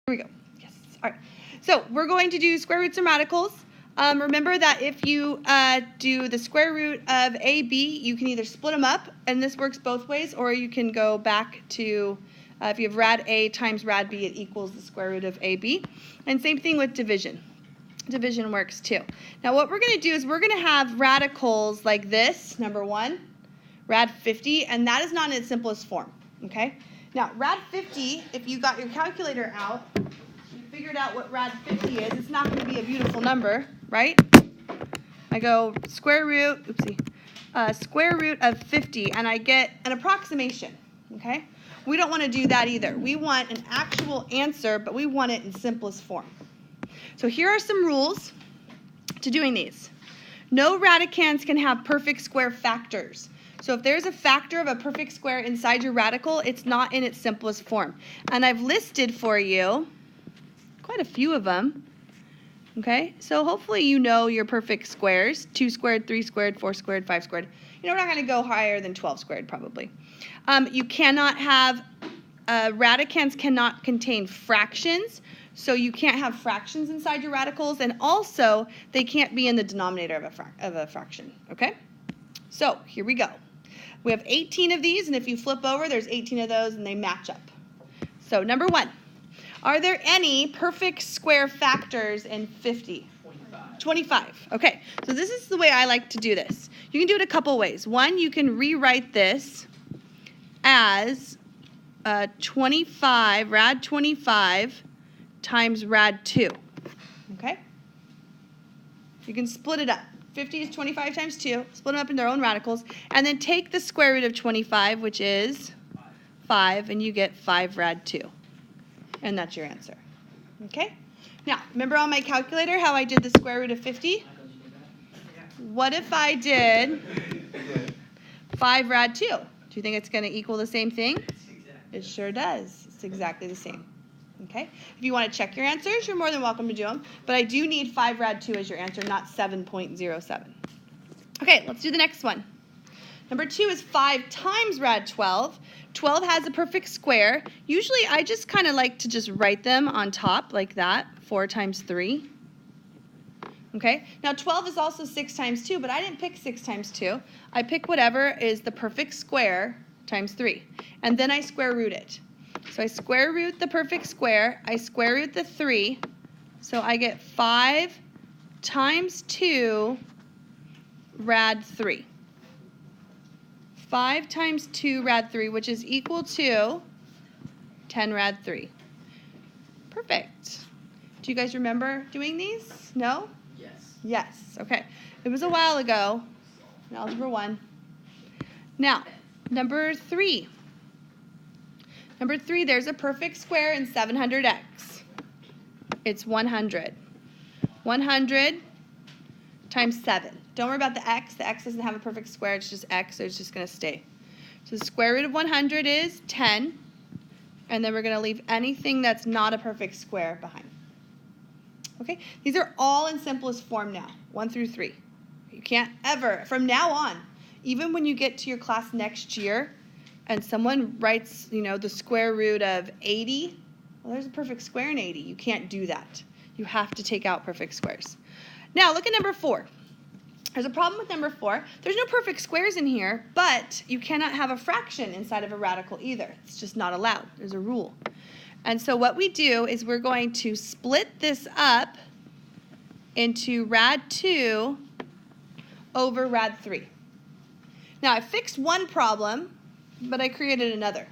we go. Yes. All right. So we're going to do square roots and radicals. Remember that if you do the square root of AB, you can either split them up, and this works both ways, or you can go back to, if you have rad A times rad B, it equals the square root of AB. And same thing with division. Division works too. Now what we're going to do is we're going to have radicals like this, number 1, rad 50, and that is not in its simplest form, okay? Now, rad 50, if you got your calculator out, you figured out what rad 50 is, it's not going to be a beautiful number, right? I go square root, square root of 50, and I get an approximation, okay? We don't want to do that either. We want an actual answer, but we want it in simplest form. So here are some rules to doing these. No radicands can have perfect square factors. So if there's a factor of a perfect square inside your radical, it's not in its simplest form. And I've listed for you quite a few of them. Okay, so hopefully you know your perfect squares. 2 squared, 3 squared, 4 squared, 5 squared. You know, we're not going to go higher than 12 squared probably. You cannot have, radicands cannot contain fractions. So you can't have fractions inside your radicals. And also, they can't be in the denominator of a fraction. Okay, so here we go. We have 18 of these, and if you flip over, there's 18 of those, and they match up. So number 1, are there any perfect square factors in 50? 25. Okay, so this is the way I like to do this. You can do it a couple ways. One, you can rewrite this as 25, rad 25 times rad 2. Okay? You can split it up. 50 is 25 times 2, split them up in their own radicals, and then take the square root of 25, which is 5, and you get 5 rad 2. And that's your answer. Okay? Now, remember on my calculator how I did the square root of 50? What if I did 5 rad 2? Do you think it's going to equal the same thing? It sure does. It's exactly the same. Okay? If you want to check your answers, you're more than welcome to do them. But I do need 5 rad 2 as your answer, not 7.07. Okay, let's do the next one. Number 2 is 5 times rad 12. 12 has a perfect square. Usually I just kind of like to just write them on top like that. 4 times 3. Okay? Now 12 is also 6 times 2, but I didn't pick 6 times 2. I pick whatever is the perfect square times 3. And then I square root it. So I square root the perfect square, I square root the 3, so I get 5 times 2 rad 3. 5 times 2 rad 3, which is equal to 10 rad 3. Perfect. Do you guys remember doing these? No? Yes. Yes. Okay. It was a while ago in Algebra 1. Now, number 3. Number 3, there's a perfect square in 700x. It's 100. 100 times 7. Don't worry about the x. The x doesn't have a perfect square. It's just x, so it's just going to stay. So the square root of 100 is 10. And then we're going to leave anything that's not a perfect square behind. Okay? These are all in simplest form now, 1 through 3. You can't ever, from now on, even when you get to your class next year, and someone writes, you know, the square root of 80, well, there's a perfect square in 80. You can't do that. You have to take out perfect squares. Now, look at number 4. There's a problem with number 4. There's no perfect squares in here, but you cannot have a fraction inside of a radical either. It's just not allowed. There's a rule. And so what we do is we're going to split this up into rad 2 over rad 3. Now, I fixed one problem, but I created another.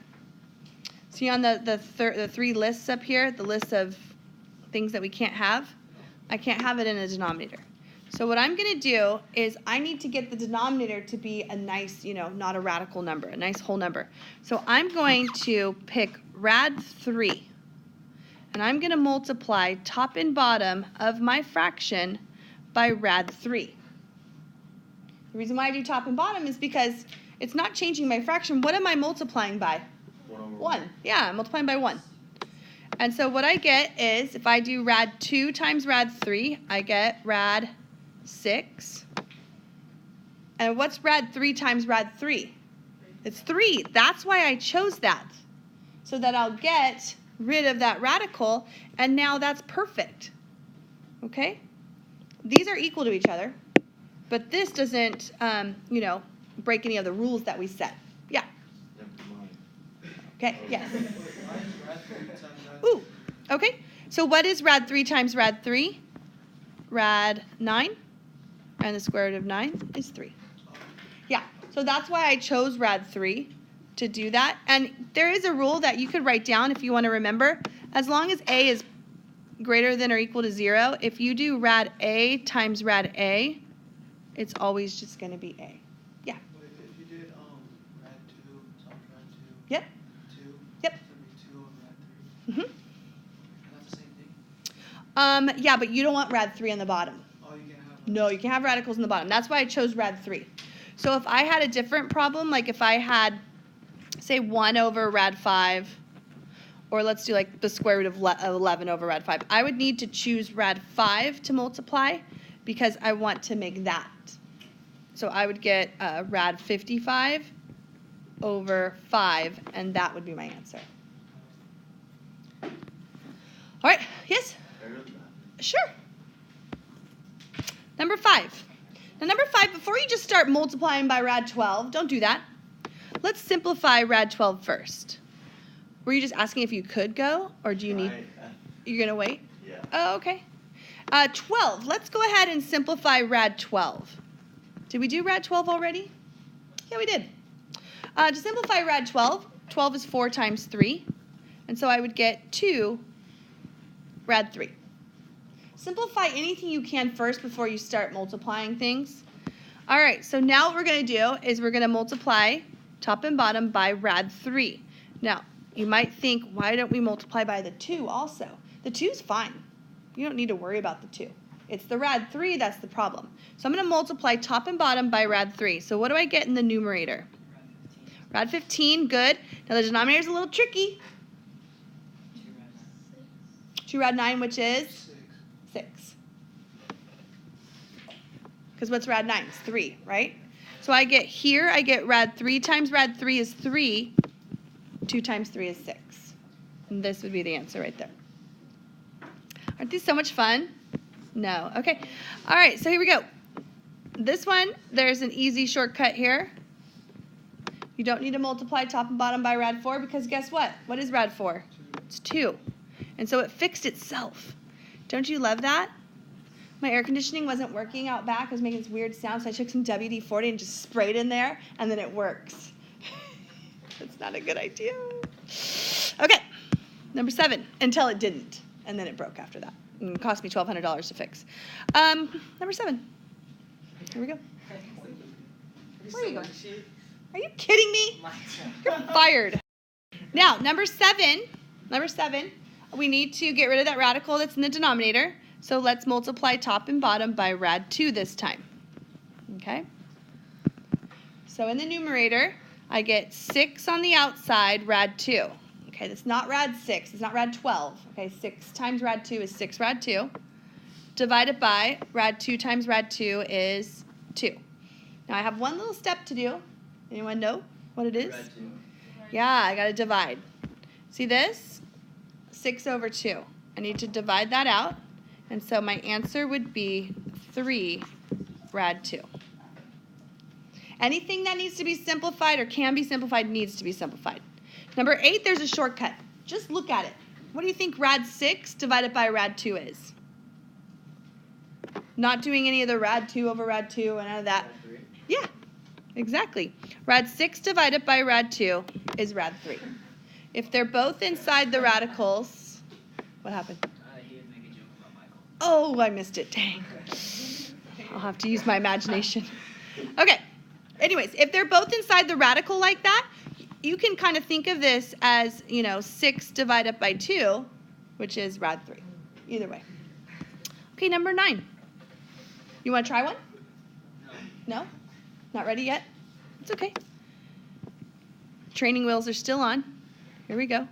See on the 3 lists up here, the list of things that we can't have? I can't have it in a denominator. So what I'm going to do is I need to get the denominator to be a nice, you know, not a radical number, a nice whole number. So I'm going to pick rad 3, and I'm going to multiply top and bottom of my fraction by rad 3. The reason why I do top and bottom is because it's not changing my fraction. What am I multiplying by? 1. Yeah, I'm multiplying by 1. And so what I get is, if I do rad 2 times rad 3, I get rad 6. And what's rad 3 times rad 3? It's 3. That's why I chose that. So that I'll get rid of that radical, and now that's perfect. Okay? These are equal to each other, but this doesn't, you know, break any of the rules that we set. Yeah? Okay, yes. Ooh, okay. So what is rad 3 times rad 3? Rad 9, and the square root of 9 is 3. Yeah, so that's why I chose rad 3 to do that. And there is a rule that you could write down if you want to remember. As long as a is greater than or equal to 0, if you do rad a times rad a, it's always just going to be a. Yeah? If you did rad 2 times rad 2, Yep. 2, Yep. it's going to be 2 over rad 3. Mm-hmm. That's the same thing? Yeah, but you don't want rad 3 on the bottom. Oh, you can't have No, you can have radicals in the bottom. That's why I chose rad 3. So if I had a different problem, like if I had, say, 1 over rad 5, or let's do like the square root of 11 over rad 5, I would need to choose rad 5 to multiply because I want to make that. So I would get rad 55 over 5, and that would be my answer. All right, yes? Sure. Number 5. Now, number 5, before you just start multiplying by rad 12, don't do that. Let's simplify rad 12 first. Were you just asking if you could go, or do you need... You're going to wait? Yeah. Oh, okay. 12. Let's go ahead and simplify rad 12. Did we do rad 12 already? Yeah, we did. To simplify rad 12, 12 is 4 times 3. And so I would get 2 rad 3. Simplify anything you can first before you start multiplying things. All right, so now what we're going to do is we're going to multiply top and bottom by rad 3. Now, you might think, why don't we multiply by the 2 also? The 2 is fine. You don't need to worry about the 2. It's the rad 3 that's the problem. So I'm going to multiply top and bottom by rad 3. So what do I get in the numerator? Rad 15, good. Now the denominator is a little tricky. 2 rad 9, which is? 6. Because what's rad 9? It's 3, right? So I get rad 3 times rad 3 is 3. 2 times 3 is 6. And this would be the answer right there. Aren't these so much fun? No. Okay. All right, so here we go. This one, there's an easy shortcut here. You don't need to multiply top and bottom by rad 4 because guess what? What is rad 4? It's 2. And so it fixed itself. Don't you love that? My air conditioning wasn't working out back. It was making this weird sound, so I took some WD-40 and just sprayed in there, and then it works. That's not a good idea. Okay, number 7, until it didn't, and then it broke after that. And it cost me $1,200 to fix. Number 7. Here we go. Where are you going? Are you kidding me? You're fired. Now, number 7, we need to get rid of that radical that's in the denominator. So let's multiply top and bottom by rad 2 this time. Okay? So in the numerator, I get 6 on the outside, rad 2. Okay, that's not rad 6. It's not rad 12. Okay, 6 times rad 2 is 6 rad 2. Divided by rad 2 times rad 2 is 2. Now I have one little step to do. Anyone know what it is? Rad 2. Yeah, I got to divide. See this? 6 over 2. I need to divide that out. And so my answer would be 3 rad 2. Anything that needs to be simplified or can be simplified needs to be simplified. Number 8, there's a shortcut. Just look at it. What do you think rad 6 divided by rad 2 is? Not doing any of the rad 2 over rad 2 and none of that. Rad 3. Yeah, exactly. Rad 6 divided by rad 2 is rad 3. If they're both inside the radicals, what happened? He would make a joke about Michael. Oh, I missed it. Dang. I'll have to use my imagination. Okay. Anyways, if they're both inside the radical like that, you can kind of think of this as, 6 divided by 2, which is rad 3. Either way. Okay, number 9. You want to try one? No. No? Not ready yet? It's okay. Training wheels are still on. Here we go.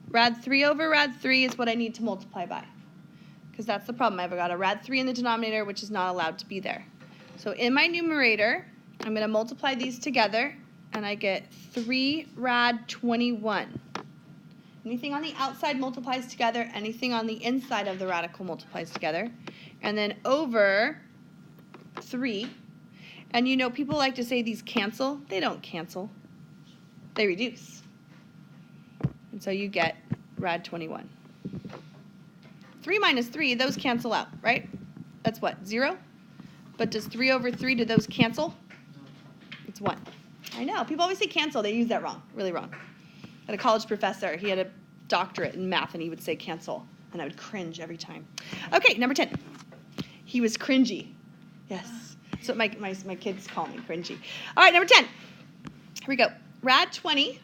Rad 3 over rad 3 is what I need to multiply by. Because that's the problem. I've got a rad 3 in the denominator, which is not allowed to be there. So in my numerator, I'm going to multiply these together, and I get 3 rad 21. Anything on the outside multiplies together. Anything on the inside of the radical multiplies together. And then over 3. And you know, people like to say these cancel. They don't cancel. They reduce. And so you get rad 21. 3 minus 3, those cancel out, right? That's what, 0? But does 3 over 3, do those cancel? It's 1. I know. People always say cancel. They use that wrong, really wrong. I had a college professor. He had a doctorate in math, and he would say cancel. And I would cringe every time. Okay, number 10. He was cringy. Yes. That's what my kids call me, cringy. All right, number 10. Here we go. Rad 20.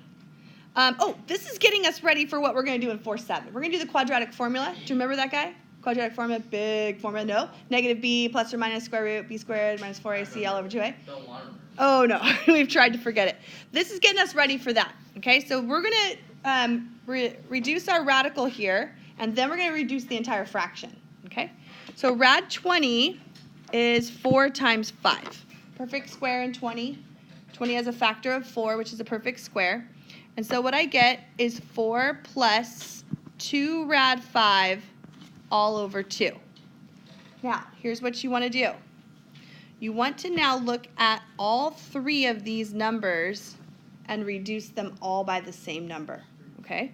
This is getting us ready for what we're going to do in 4-7. We're going to do the quadratic formula. Do you remember that guy? Quadratic formula, big formula, no. Negative b plus or minus square root b squared minus 4ac all over 2a. Don't want to. Oh, no. We've tried to forget it. This is getting us ready for that. Okay, so we're going to reduce our radical here, and then we're going to reduce the entire fraction. Okay, so rad 20 is 4 times 5. Perfect square in 20. 20 has a factor of 4, which is a perfect square. And so what I get is 4 plus 2 rad 5 all over 2. Now, here's what you want to do. You want to now look at all 3 of these numbers and reduce them all by the same number, okay?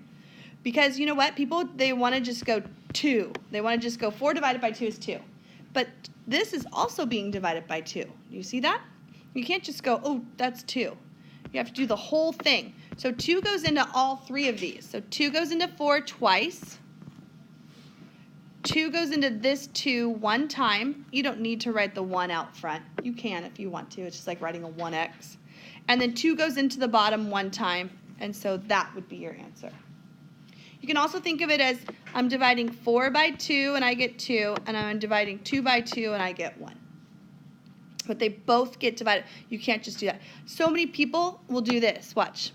Because you know what? People, they want to just go 2. They want to just go 4 divided by 2 is 2. But this is also being divided by 2. You see that? You can't just go, oh, that's 2. You have to do the whole thing. So 2 goes into all 3 of these. So 2 goes into 4 twice. 2 goes into this 2 one time. You don't need to write the 1 out front. You can if you want to. It's just like writing a 1x. And then 2 goes into the bottom one time. And so that would be your answer. You can also think of it as I'm dividing 4 by 2 and I get 2. And I'm dividing 2 by 2 and I get 1. But they both get divided. You can't just do that. So many people will do this. Watch.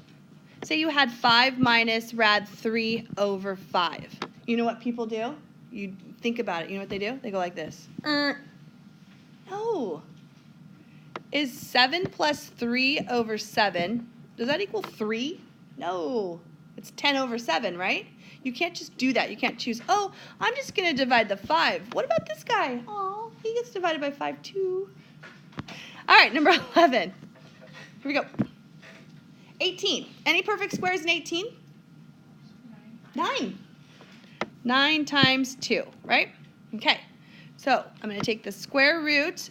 Say you had 5 minus rad 3 over 5. You know what people do? You think about it. You know what they do? They go like this. No. Is 7 plus 3 over 7, does that equal 3? No. It's 10 over 7, right? You can't just do that. You can't choose, oh, I'm just going to divide the 5. What about this guy? Oh, he gets divided by 5 too. All right, number 11. Here we go. 18. Any perfect squares in 18? 9. 9 times 2, right? Okay. So I'm going to take the square root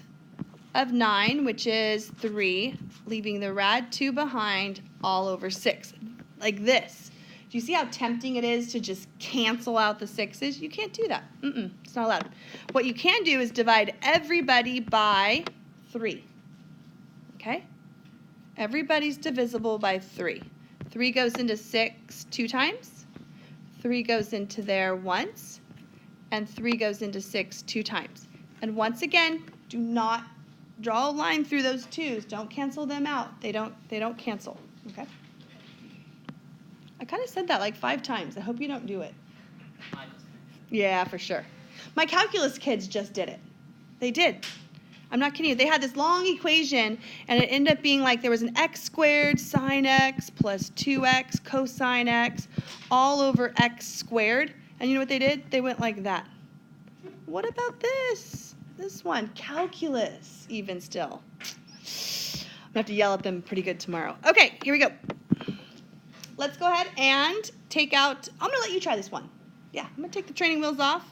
of 9, which is 3, leaving the rad 2 behind, all over 6. Like this. Do you see how tempting it is to just cancel out the 6's? You can't do that. It's not allowed. What you can do is divide everybody by 3. Okay? Everybody's divisible by 3. 3 goes into 6 2 times. 3 goes into there once. And 3 goes into 6 2 times. And once again, do not draw a line through those 2's. Don't cancel them out. They don't cancel. Okay? I kind of said that like 5 times. I hope you don't do it. Yeah, for sure. My calculus kids just did it. They did. I'm not kidding you. They had this long equation, and it ended up being like there was an x squared sine x plus 2x cosine x all over x squared. And you know what they did? They went like that. What about this? This one, calculus, even still. I'm going to have to yell at them pretty good tomorrow. Okay, here we go. Let's go ahead and take out, I'm going to let you try this one. Yeah, I'm going to take the training wheels off.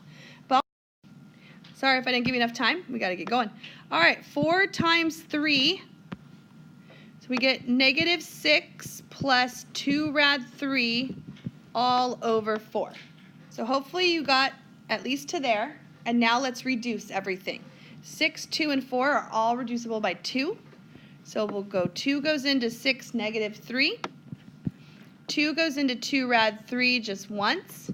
Sorry if I didn't give you enough time. We got to get going. All right, 4 times 3. So we get negative 6 plus 2 rad 3 all over 4. So hopefully you got at least to there. And now let's reduce everything. 6, 2, and 4 are all reducible by 2. So we'll go 2 goes into 6, negative 3. 2 goes into 2 rad 3 just once.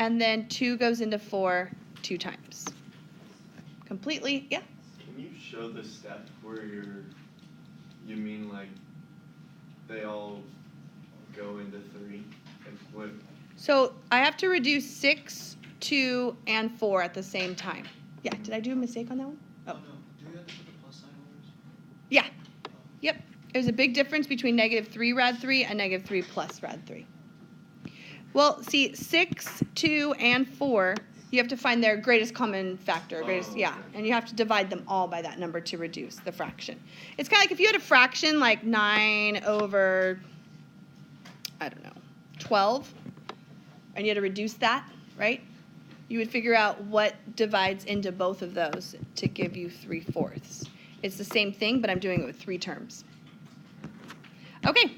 And then 2 goes into 4 2 times. Completely, yeah? Can you show the step where you mean like they all go into 3? Like what? So I have to reduce 6, 2, and 4 at the same time. Yeah, did I do a mistake on that one? Oh. No. Do you have to put the plus sign orders? Yeah. Yep. There's a big difference between negative 3 rad 3 and negative 3 plus rad 3. Well, see, 6, 2, and 4, you have to find their greatest common factor. Yeah, and you have to divide them all by that number to reduce the fraction. It's kind of like if you had a fraction like 9 over, I don't know, 12, and you had to reduce that, right? You would figure out what divides into both of those to give you 3/4. It's the same thing, but I'm doing it with 3 terms. Okay.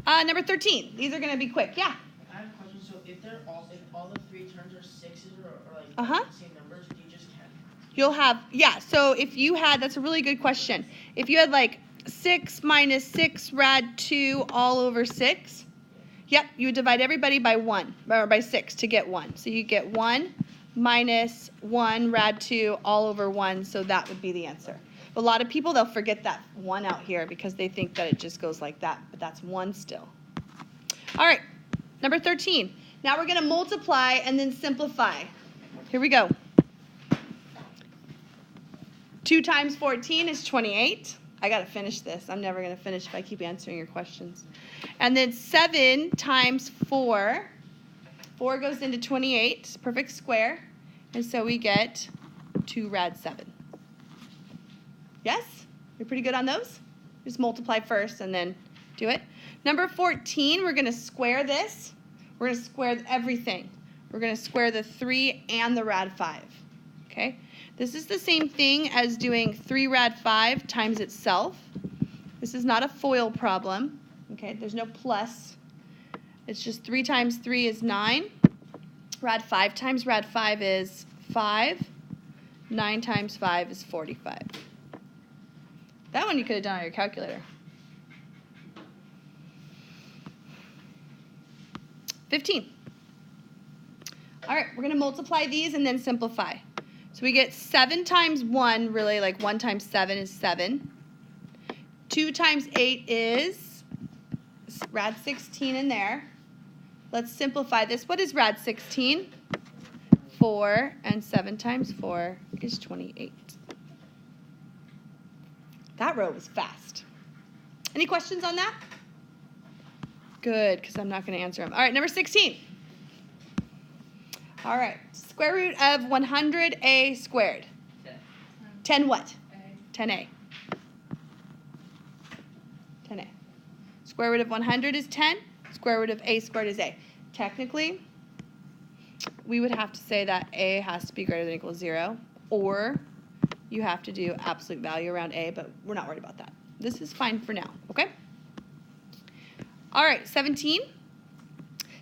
Number 13. These are going to be quick. Yeah? I have a question. So if all the 3 terms are 6s or like Uh-huh. the same numbers, do you just have? You'll have, yeah, so if you had, that's a really good question. If you had like 6 minus 6 rad 2 all over 6, yep, you would divide everybody by 1, or by 6 to get 1. So you get 1 minus 1 rad 2 all over 1, so that would be the answer. A lot of people, they'll forget that 1 out here because they think that it just goes like that, but that's 1 still. All right, number 13. Now we're going to multiply and then simplify. Here we go. 2 times 14 is 28. I got to finish this. I'm never going to finish if I keep answering your questions. And then 7 times 4. 4 goes into 28, perfect square. And so we get 2 rad 7. Yes? You're pretty good on those? Just multiply first and then do it. Number 14, we're going to square this. We're going to square everything. We're going to square the 3 and the rad 5. Okay? This is the same thing as doing 3 rad 5 times itself. This is not a FOIL problem. Okay? There's no plus. It's just 3 times 3 is 9. Rad 5 times rad 5 is 5. 9 times 5 is 45. That one you could have done on your calculator. 15. All right, we're going to multiply these and then simplify. So we get 7 times 1, really like 1 times 7 is 7. 2 times 8 is rad 16 in there. Let's simplify this. What is rad 16? 4, and 7 times 4 is 28. That row was fast. Any questions on that? Good, because I'm not going to answer them. All right, number 16. All right, square root of 100a squared. 10 what? 10a. 10a. Square root of 100 is 10. Square root of a squared is a. Technically, we would have to say that a has to be greater than or equal to 0, or you have to do absolute value around a, but we're not worried about that. This is fine for now, okay? All right, 17.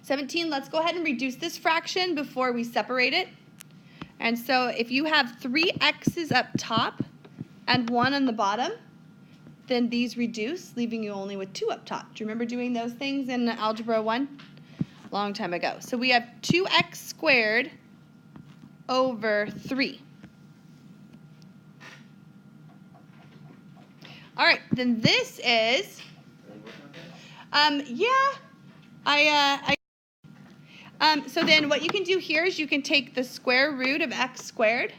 17, let's go ahead and reduce this fraction before we separate it. And so if you have 3 x's up top and 1 on the bottom, then these reduce, leaving you only with 2 up top. Do you remember doing those things in Algebra 1? Long time ago. So we have 2x squared over 3. All right, then this is, so then what you can do here is you can take the square root of x squared.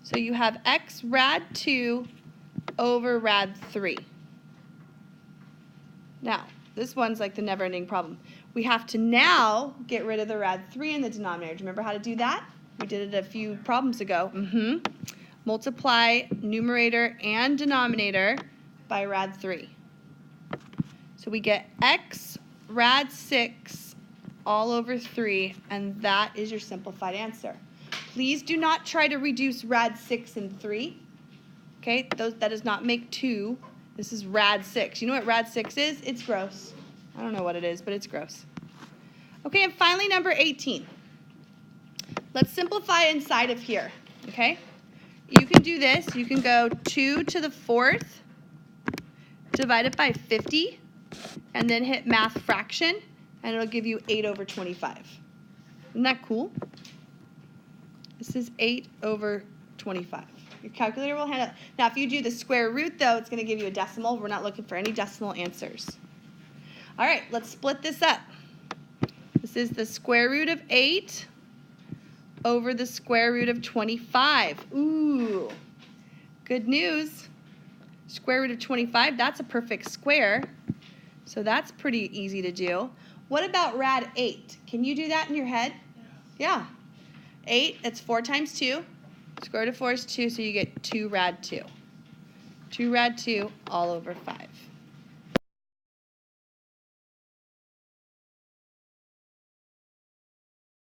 So you have x rad 2 over rad 3. Now, this one's like the never-ending problem. We have to now get rid of the rad 3 in the denominator. Do you remember how to do that? We did it a few problems ago. Multiply numerator and denominator by rad 3. So we get x rad 6 all over 3, and that is your simplified answer. Please do not try to reduce rad 6 and 3. Okay, that does not make 2. This is rad 6. You know what rad 6 is? It's gross. I don't know what it is, but it's gross. Okay, and finally number 18. Let's simplify inside of here, okay? You can do this. You can go 2 to the 4th, divide it by 50, and then hit math fraction, and it'll give you 8 over 25. Isn't that cool? This is 8 over 25. Your calculator will handle it. Now, if you do the square root, though, it's going to give you a decimal. We're not looking for any decimal answers. All right, let's split this up. This is the square root of 8 over the square root of 25. Ooh, good news. Square root of 25, that's a perfect square. So that's pretty easy to do. What about rad 8? Can you do that in your head? Yeah. 8, that's 4 times 2. Square root of 4 is 2, so you get 2 rad 2. 2 rad 2 all over 5.